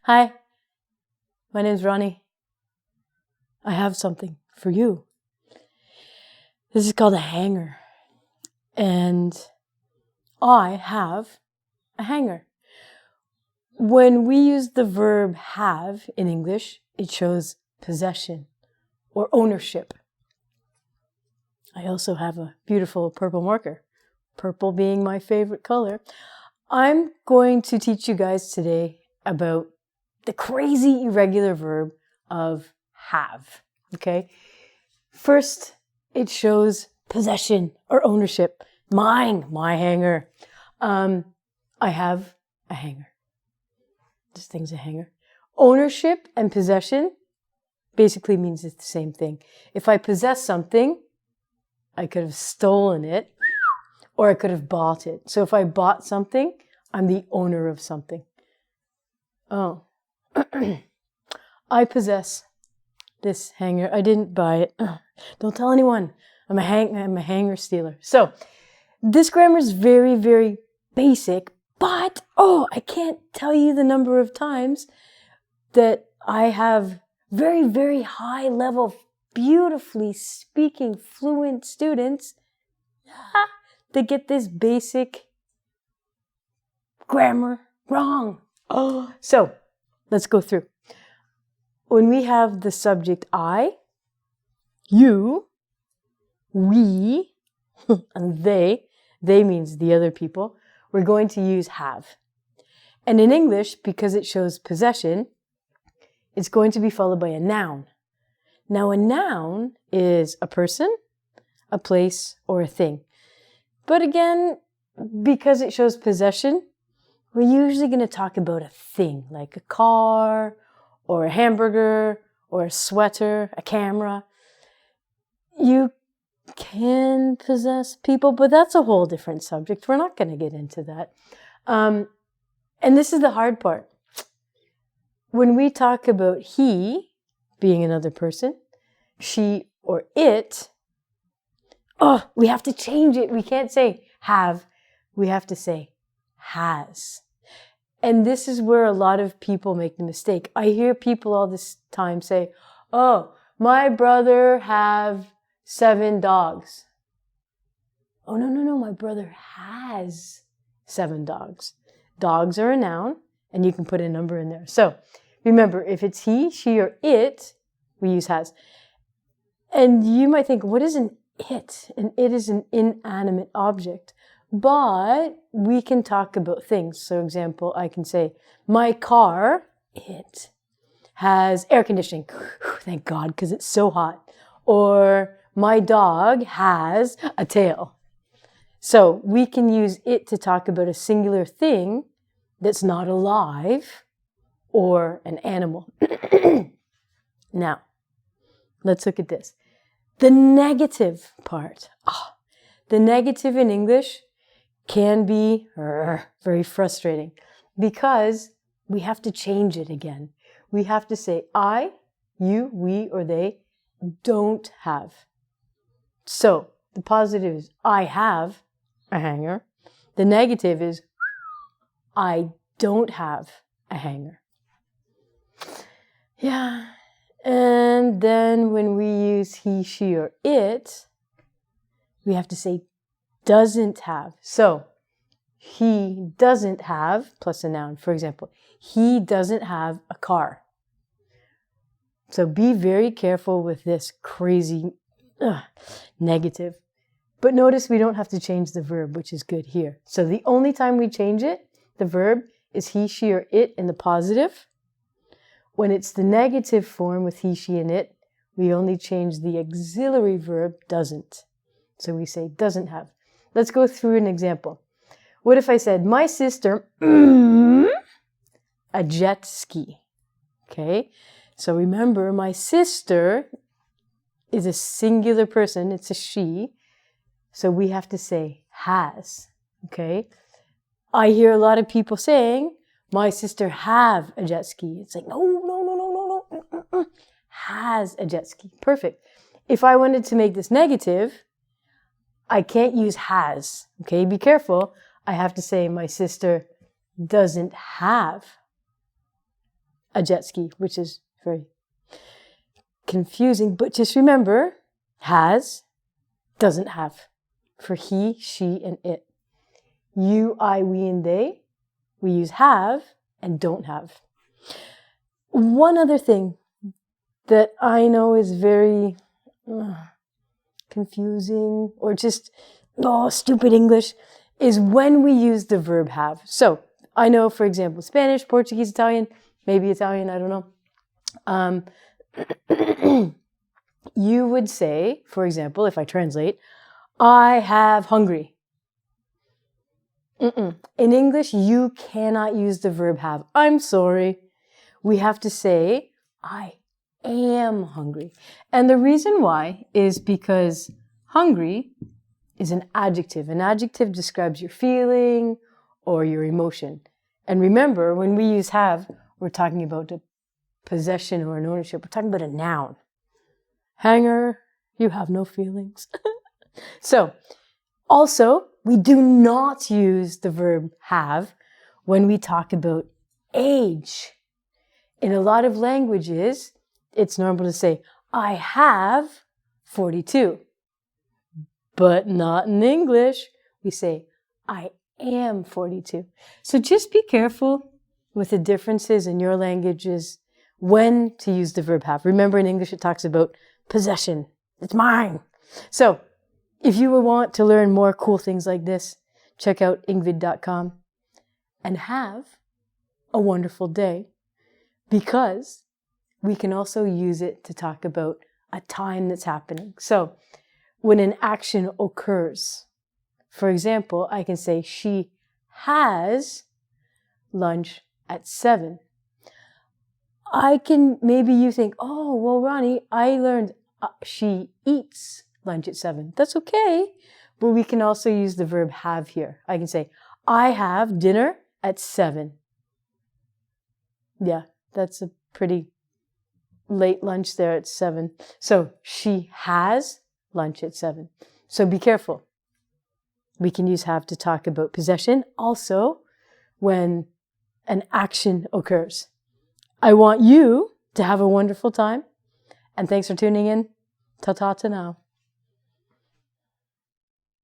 Hi, my name's Ronnie. I have something for you. This is called a hanger. And I have a hanger. When we use the verb have in English, it shows possession or ownership. I also have a beautiful purple marker, purple being my favorite color. I'm going to teach you guys today about the crazy irregular verb of have, okay? First, it shows possession or ownership. Mine, my hanger. I have a hanger. This thing's a hanger. Ownership and possession basically means it's the same thing. If I possess something, I could have stolen it or I could have bought it. So if I bought something, I'm the owner of something. Oh. I possess this hanger. I didn't buy it. Don't tell anyone. I'm a hanger stealer. So this grammar is very, very basic, but I can't tell you the number of times that I have very, very high level, beautifully speaking, fluent students that get this basic grammar wrong. So let's go through. When we have the subject I, you, we, and they means the other people, we're going to use have. And in English, because it shows possession, it's going to be followed by a noun. Now, a noun is a person, a place, or a thing. But again, because it shows possession, we're usually going to talk about a thing, like a car, or a hamburger, or a sweater, a camera. You can possess people, but that's a whole different subject. We're not going to get into that. And this is the hard part. When we talk about he being another person, she or it, we have to change it. We can't say have. We have to say has. And this is where a lot of people make the mistake. I hear people all this time say, my brother have 7 dogs. Oh, no, my brother has 7 dogs. Dogs are a noun, and you can put a number in there. So remember, if it's he, she, or it, we use has. And you might think, what is an it? And it is an inanimate object. But we can talk about things. So, example, I can say, my car, it, has air conditioning. Thank God, because it's so hot. Or my dog has a tail. So we can use it to talk about a singular thing that's not alive or an animal. Now, let's look at this. The negative part. The negative in English can be very frustrating because we have to change it again. We have to say I, you, we, or they don't have. So the positive is I have a hanger. The negative is I don't have a hanger. Yeah. And then when we use he, she, or it, we have to say doesn't have. So he doesn't have plus a noun. For example, he doesn't have a car. So be very careful with this crazy negative. But notice we don't have to change the verb, which is good here. So the only time we change it, the verb, is he, she, or it in the positive. When it's the negative form with he, she, and it, we only change the auxiliary verb doesn't. So we say doesn't have. Let's go through an example. What if I said, my sister, a jet ski? Okay, so remember, my sister is a singular person. It's a she. So we have to say has. Okay, I hear a lot of people saying, my sister have a jet ski. It's like, no. Has a jet ski. Perfect. If I wanted to make this negative, I can't use has. Okay, be careful. I have to say my sister doesn't have a jet ski, which is very confusing. But just remember, has doesn't have for he, she, and it. You, I, we, and they, we use have and don't have. One other thing that I know is very confusing or just stupid English is when we use the verb have. So I know, for example, Spanish, Portuguese, Italian, maybe Italian, I don't know. You would say, for example, if I translate, I have hungry. In English, you cannot use the verb have. I'm sorry. We have to say, I am hungry. And the reason why is because hungry is an adjective. An adjective describes your feeling or your emotion. And remember, when we use have, we're talking about a possession or an ownership. We're talking about a noun. Hanger, you have no feelings. So, also, we do not use the verb have when we talk about age. In a lot of languages, it's normal to say, I have 42. But not in English. We say, I am 42. So just be careful with the differences in your languages when to use the verb have. Remember, in English, it talks about possession. It's mine. So if you want to learn more cool things like this, check out engvid.com and have a wonderful day, because we can also use it to talk about a time that's happening. So when an action occurs, for example, I can say she has lunch at 7. Maybe you think, oh, well, Ronnie, I learned she eats lunch at 7. That's okay. But we can also use the verb have here. I can say, I have dinner at 7. Yeah, that's a pretty late lunch there at 7. So she has lunch at 7. So be careful. We can use have to talk about possession. Also, when an action occurs. I want you to have a wonderful time. And thanks for tuning in. Ta-ta to now.